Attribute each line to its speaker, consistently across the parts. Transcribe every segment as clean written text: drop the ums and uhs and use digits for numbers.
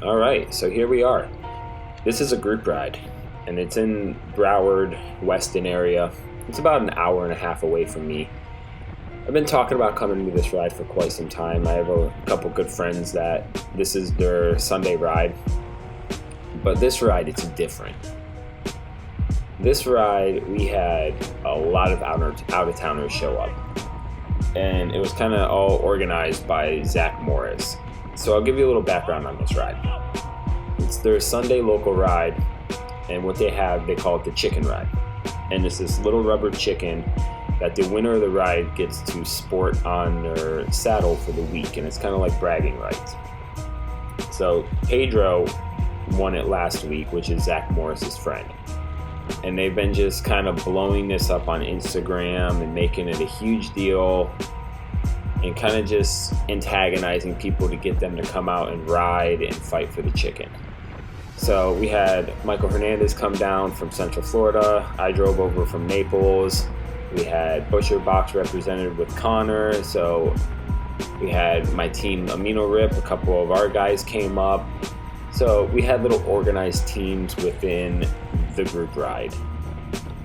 Speaker 1: All right, so here we are. This is a group ride, and it's in Broward, Weston area. It's about an hour and a half away from me. I've been talking about coming to this ride for quite some time. I have a couple good friends that this is their Sunday ride, but this ride, it's different. This ride, we had a lot of out-of-towners show up, and it was kind of all organized by Zach Morris. So I'll give you a little background on this ride. It's their Sunday local ride, and what they have, they call it the Chicken Ride. And it's this little rubber chicken that the winner of the ride gets to sport on their saddle for the week, and it's kind of like bragging rights. So Pedro won it last week, which is Zach Morris's friend. And they've been just kind of blowing this up on Instagram and making it a huge deal, and kind of just antagonizing people to get them to come out and ride and fight for the chicken. So we had Michael Hernandez come down from Central Florida. I drove over from Naples. We had Butcher Box represented with Connor. So we had my team Amino Rip, a couple of our guys came up. So we had little organized teams within the group ride,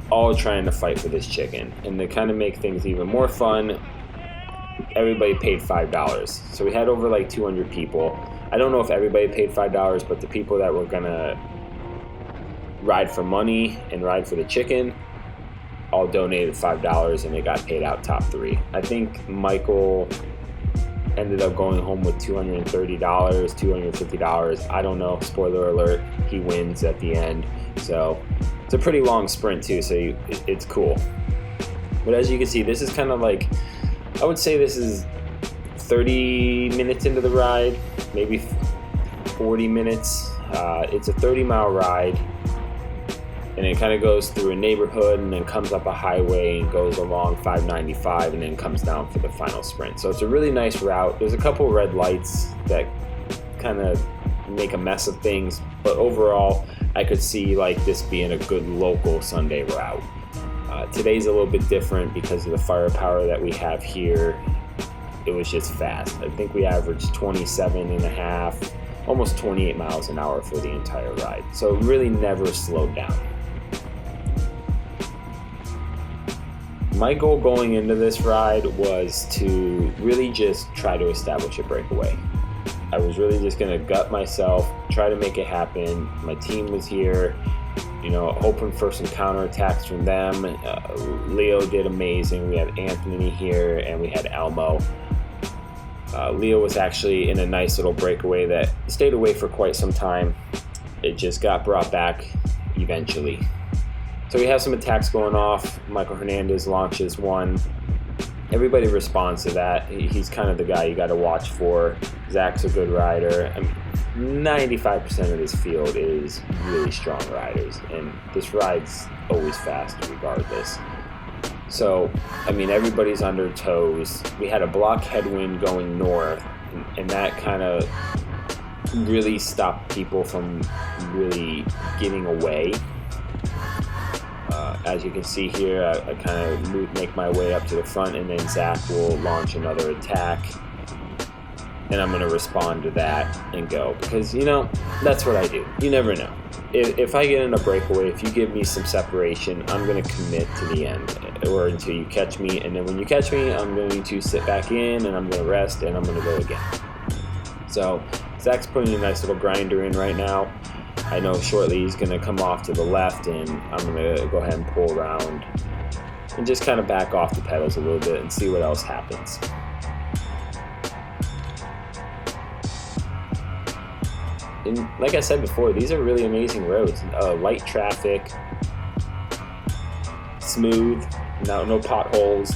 Speaker 1: all trying to fight for this chicken. And to kind of make things even more fun, everybody paid $5. So we had over like 200 people. I don't know if everybody paid $5, but the people that were gonna ride for money and ride for the chicken all donated $5, and they got paid out top three. I think Michael ended up going home with $230, $250. I don't know. Spoiler alert, he wins at the end. So it's a pretty long sprint too, so it's cool. But as you can see, this is kind of like, I would say this is 30 minutes into the ride, maybe 40 minutes. It's a 30-mile ride, and it kind of goes through a neighborhood and then comes up a highway and goes along 595 and then comes down for the final sprint. So it's a really nice route. There's a couple red lights that kind of make a mess of things, but overall, I could see like this being a good local Sunday route. Today's a little bit different because of the firepower that we have here. It was just fast. I think we averaged 27 and a half, almost 28 miles an hour for the entire ride. So it really never slowed down. My goal going into this ride was to really just try to establish a breakaway. I was really just gonna gut myself, try to make it happen. My team was here, hoping for some counterattacks from them. Leo did amazing. We had Anthony here, and we had Elmo. Leo was actually in a nice little breakaway that stayed away for quite some time. It just got brought back eventually. So we have some attacks going off. Michael Hernandez launches one. Everybody responds to that. He's kind of the guy you got to watch for. Zach's a good rider. 95% of this field is really strong riders, and this ride's always fast regardless. So, everybody's on their toes. We had a block headwind going north, and that kind of really stopped people from really getting away. As you can see here, I kind of make my way up to the front, and then Zach will launch another attack, and I'm going to respond to that and go, because, that's what I do. You never know. If I get in a breakaway, if you give me some separation, I'm going to commit to the end, or until you catch me, and then when you catch me, I'm going to sit back in, and I'm going to rest, and I'm going to go again. So Zach's putting a nice little grinder in right now. I know shortly he's going to come off to the left, and I'm going to go ahead and pull around and just kind of back off the pedals a little bit and see what else happens. And like I said before, these are really amazing roads. Light traffic, smooth, no potholes.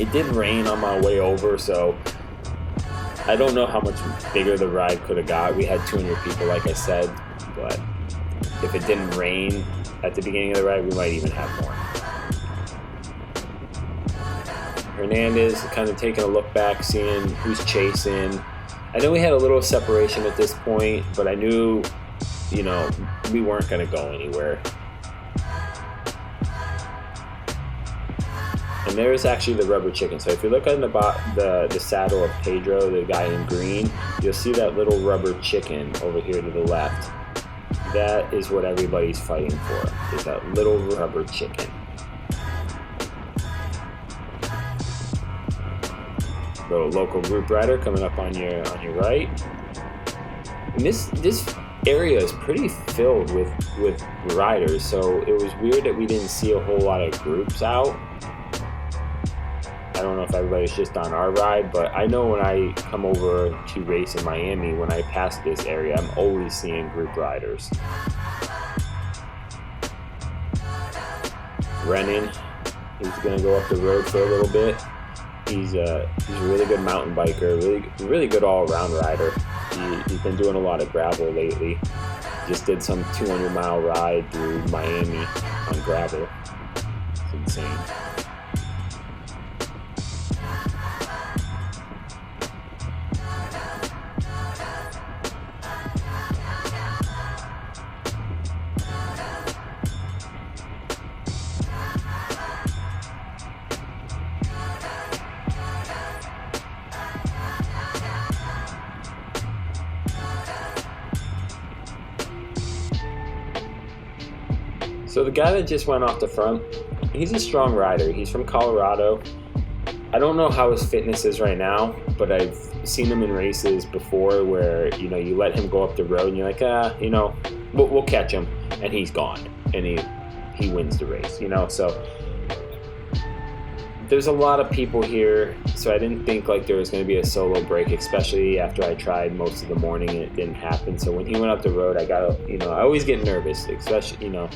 Speaker 1: It did rain on my way over, so I don't know how much bigger the ride could have got. We had 200 people, like I said, but if it didn't rain at the beginning of the ride, we might even have more. Hernandez kind of taking a look back, seeing who's chasing. I know we had a little separation at this point, but I knew, we weren't going to go anywhere. And there's actually the rubber chicken. So if you look on the saddle of Pedro, the guy in green, you'll see that little rubber chicken over here to the left. That is what everybody's fighting for, is that little rubber chicken. Little local group rider coming up on your right. And this area is pretty filled with riders, so it was weird that we didn't see a whole lot of groups out. I don't know if everybody's just on our ride, but I know when I come over to race in Miami, when I pass this area, I'm always seeing group riders. Renan, he's gonna go up the road for a little bit. He's a really good mountain biker, really good all-around rider. He's been doing a lot of gravel lately. Just did some 200-mile ride through Miami on gravel. It's insane. So the guy that just went off the front, he's a strong rider. He's from Colorado. I don't know how his fitness is right now, but I've seen him in races before where, you let him go up the road and you're like, we'll catch him, and he's gone, and he wins the race, So there's a lot of people here, so I didn't think like there was going to be a solo break, especially after I tried most of the morning and it didn't happen. So when he went up the road, I always get nervous, especially,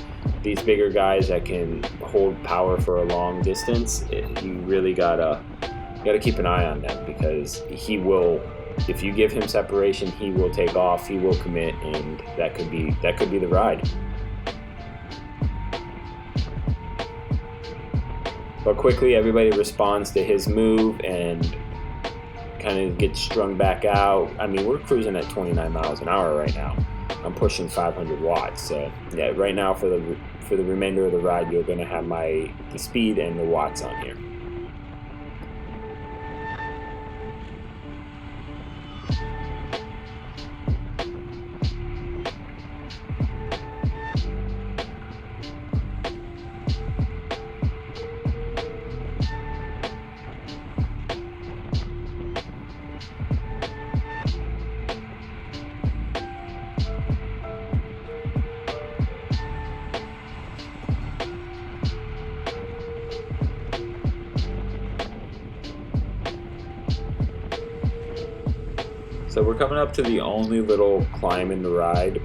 Speaker 1: these bigger guys that can hold power for a long distance. You really gotta keep an eye on them, because he will, if you give him separation, he will take off, he will commit, and that could be the ride. But quickly, everybody responds to his move and kind of gets strung back out. I mean, we're cruising at 29 miles an hour right now. I'm pushing 500 watts. So yeah, right now for the remainder of the ride, you're going to have the speed and the watts on here. So we're coming up to the only little climb in the ride.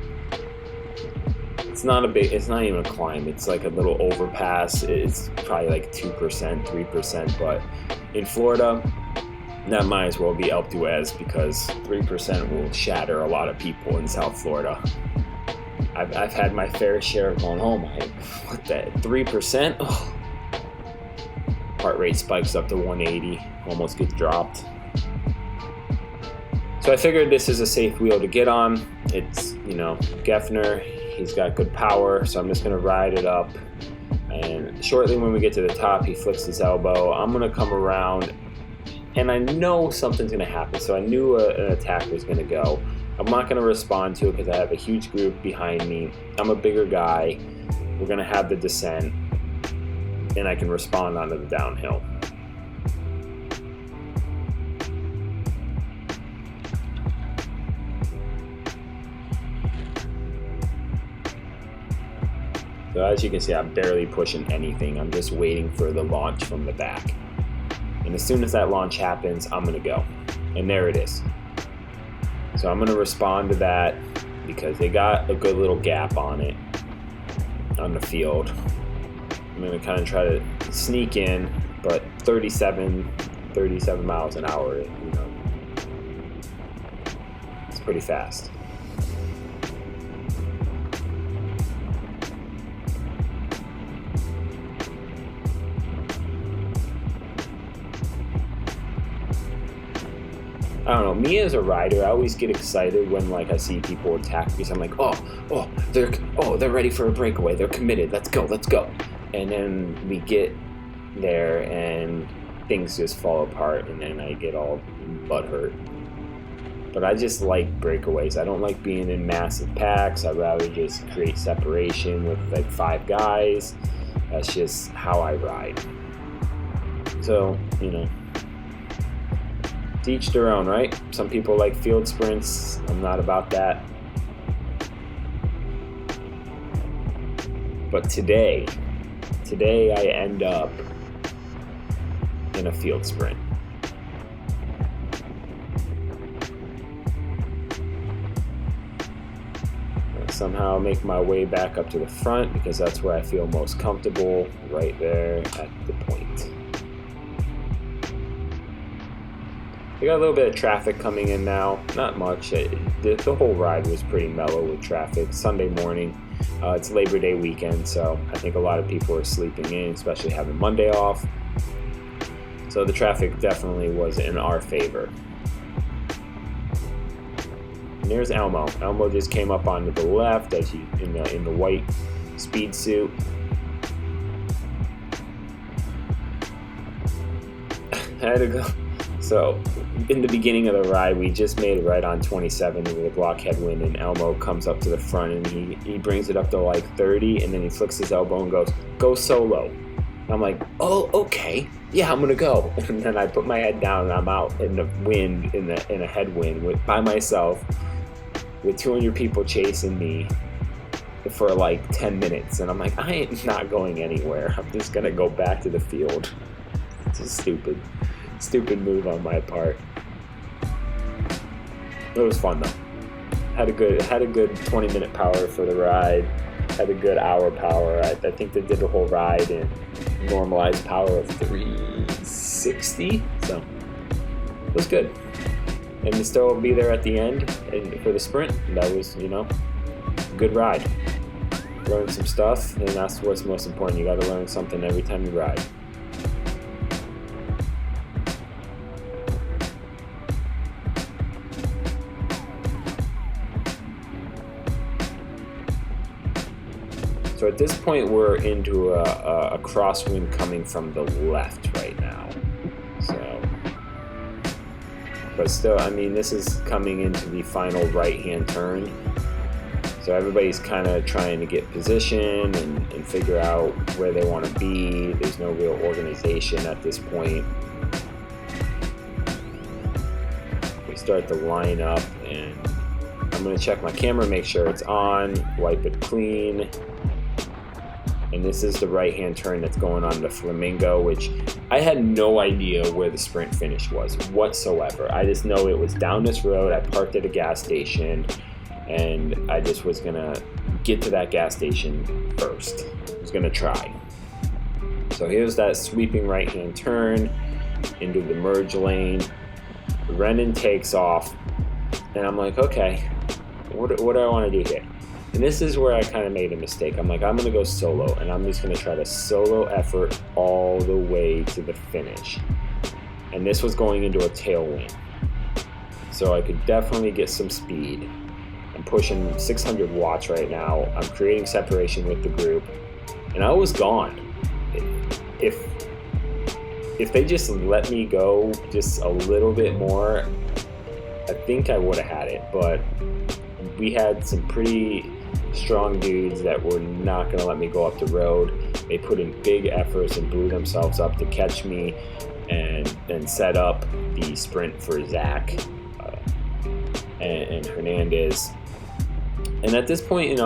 Speaker 1: It's not even a climb, it's like a little overpass. It's probably like 2%, 3%, but in Florida, that might as well be Alpe d'Huez, because 3% will shatter a lot of people in South Florida. I've had my fair share of going, oh my, what that, 3%? Oh. Heart rate spikes up to 180, almost gets dropped. So I figured this is a safe wheel to get on. It's, Geffner, he's got good power, so I'm just gonna ride it up. And shortly when we get to the top, he flicks his elbow. I'm gonna come around, and I know something's gonna happen. So I knew an attack was gonna go. I'm not gonna respond to it because I have a huge group behind me. I'm a bigger guy. We're gonna have the descent, and I can respond onto the downhill. So as you can see, I'm barely pushing anything. I'm just waiting for the launch from the back. And as soon as that launch happens, I'm gonna go. And there it is. So I'm gonna respond to that because they got a good little gap on it, on the field. I'm gonna kind of try to sneak in, but 37 miles an hour, it's pretty fast. I don't know, me as a rider, I always get excited when I see people attack, because I'm like, they're ready for a breakaway, they're committed, let's go. And then we get there and things just fall apart and then I get all butthurt. But I just like breakaways. I don't like being in massive packs. I'd rather just create separation with like 5 guys. That's just how I ride. So, to each their own, right? Some people like field sprints. I'm not about that. But today I end up in a field sprint. Somehow make my way back up to the front because that's where I feel most comfortable, right there at the point. We got a little bit of traffic coming in now, not much. The whole ride was pretty mellow with traffic. Sunday morning, it's Labor Day weekend, so I think a lot of people are sleeping in, especially having Monday off. So the traffic definitely was in our favor. There's Elmo. Elmo just came up onto the left as he in the white speed suit. I had to go. So in the beginning of the ride, we just made it right on 27 with a block headwind, and Elmo comes up to the front and he brings it up to like 30, and then he flicks his elbow and goes, "Go solo." And I'm like, "Oh, okay. Yeah, I'm gonna go." And then I put my head down and I'm out in the wind, in a headwind by myself, with 200 people chasing me for like 10 minutes. And I'm like, I ain't not going anywhere. I'm just going to go back to the field. It's a stupid move on my part. It was fun though. Had a good 20-minute power for the ride. Had a good hour power. I think they did the whole ride in normalized power of 360. So it was good. And to still be there at the end for the sprint, that was, a good ride. Learned some stuff, and that's what's most important. You got to learn something every time you ride. So at this point, we're into a crosswind coming from the left right now. But still, this is coming into the final right-hand turn. So everybody's kind of trying to get position and figure out where they want to be. There's no real organization at this point. We start to line up, and I'm going to check my camera, make sure it's on, wipe it clean. And this is the right-hand turn that's going on the Flamingo, which I had no idea where the sprint finish was whatsoever. I just know it was down this road. I parked at a gas station, and I just was going to get to that gas station first. I was going to try. So here's that sweeping right-hand turn into the merge lane. Renan takes off, and I'm like, okay, what do I want to do here? And this is where I kind of made a mistake. I'm like, I'm going to go solo, and I'm just going to try to solo effort all the way to the finish. And this was going into a tailwind. So I could definitely get some speed. I'm pushing 600 watts right now. I'm creating separation with the group. And I was gone. If they just let me go just a little bit more, I think I would have had it. But we had some pretty strong dudes that were not going to let me go up the road. They put in big efforts and blew themselves up to catch me and then set up the sprint for Zach and Hernandez. And at this point,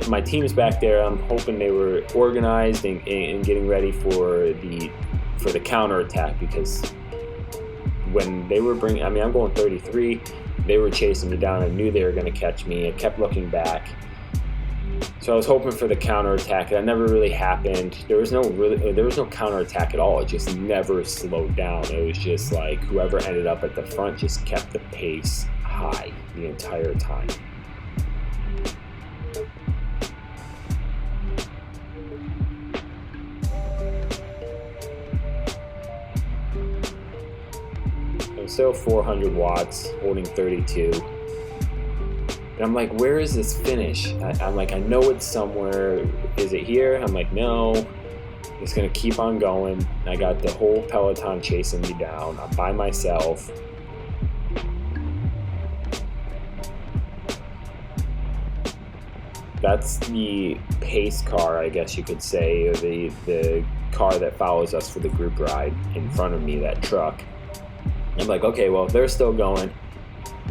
Speaker 1: my team's back there. I'm hoping they were organized and getting ready for the counterattack, because when they were I'm going 33. They were chasing me down. I knew they were going to catch me. I kept looking back. So I was hoping for the counterattack. That never really happened. There was no counterattack at all. It just never slowed down. It was just like whoever ended up at the front just kept the pace high the entire time. Still 400 watts, holding 32. And I'm like, where is this finish? I'm like, I know it's somewhere. Is it here? I'm like, no. Just gonna keep on going. I got the whole peloton chasing me down. I'm by myself. That's the pace car, I guess you could say, or the car that follows us for the group ride in front of me, that truck. I'm like, okay, well, if they're still going,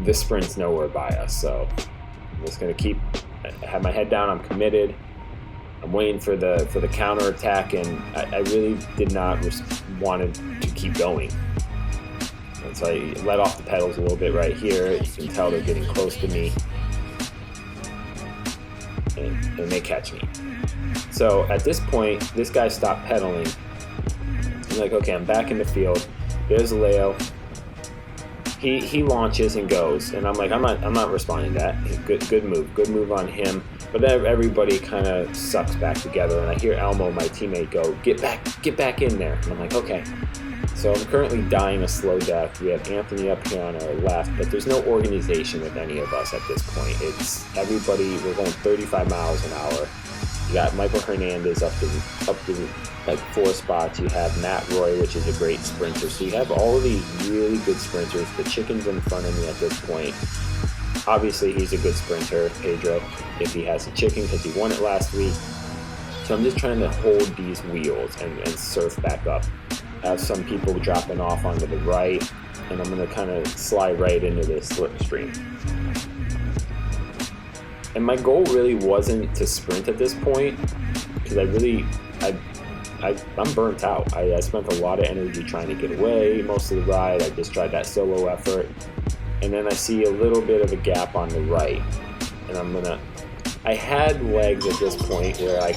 Speaker 1: the sprint's nowhere by us, so I'm just gonna have my head down. I'm committed. I'm waiting for the counter attack, and I really did not wanted to keep going. And so I let off the pedals a little bit right here. You can tell they're getting close to me, and they catch me. So at this point, this guy stopped pedaling. I'm like, okay, I'm back in the field. There's Leo. He launches and goes, and I'm like, I'm not responding to that. Good move on him. But then everybody kind of sucks back together, and I hear Elmo, my teammate, go, get back in there. And I'm like, okay. So I'm currently dying a slow death. We have Anthony up here on our left, but there's no organization with any of us at this point. It's everybody. We're going 35 miles an hour. You got Michael Hernandez up to like 4 spots. You have Matt Roy, which is a great sprinter. So you have all of these really good sprinters. The chicken's in front of me at this point. Obviously, he's a good sprinter, Pedro, if he has a chicken, because he won it last week. So I'm just trying to hold these wheels and surf back up. I have some people dropping off onto the right, and I'm going to kind of slide right into this slipstream. And my goal really wasn't to sprint at this point, because I'm burnt out. I spent a lot of energy trying to get away most of the ride. I just tried that solo effort. And then I see a little bit of a gap on the right. And I had legs at this point where I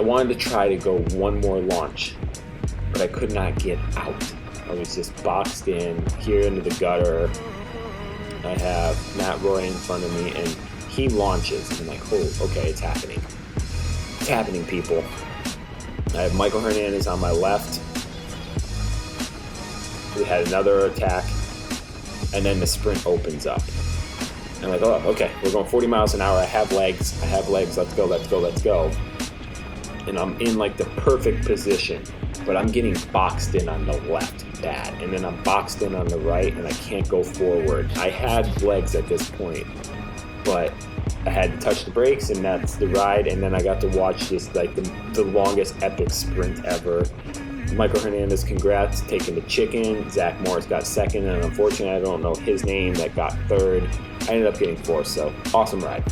Speaker 1: wanted to try to go one more launch, but I could not get out. I was just boxed in here into the gutter. I have Matt Roy in front of me, and he launches. And I'm like, oh, okay, it's happening. It's happening, people. I have Michael Hernandez on my left. We had another attack, and then the sprint opens up. And I'm like, oh, okay, we're going 40 miles an hour. I have legs, let's go. And I'm in like the perfect position, but I'm getting boxed in on the left bad. And then I'm boxed in on the right, and I can't go forward. I had legs at this point, but I had to touch the brakes, and that's the ride. And then I got to watch this, like the longest epic sprint ever. Michael Hernandez, congrats, taking the chicken. Zach Morris got second, and unfortunately I don't know his name, that got third. I ended up getting fourth, so awesome ride.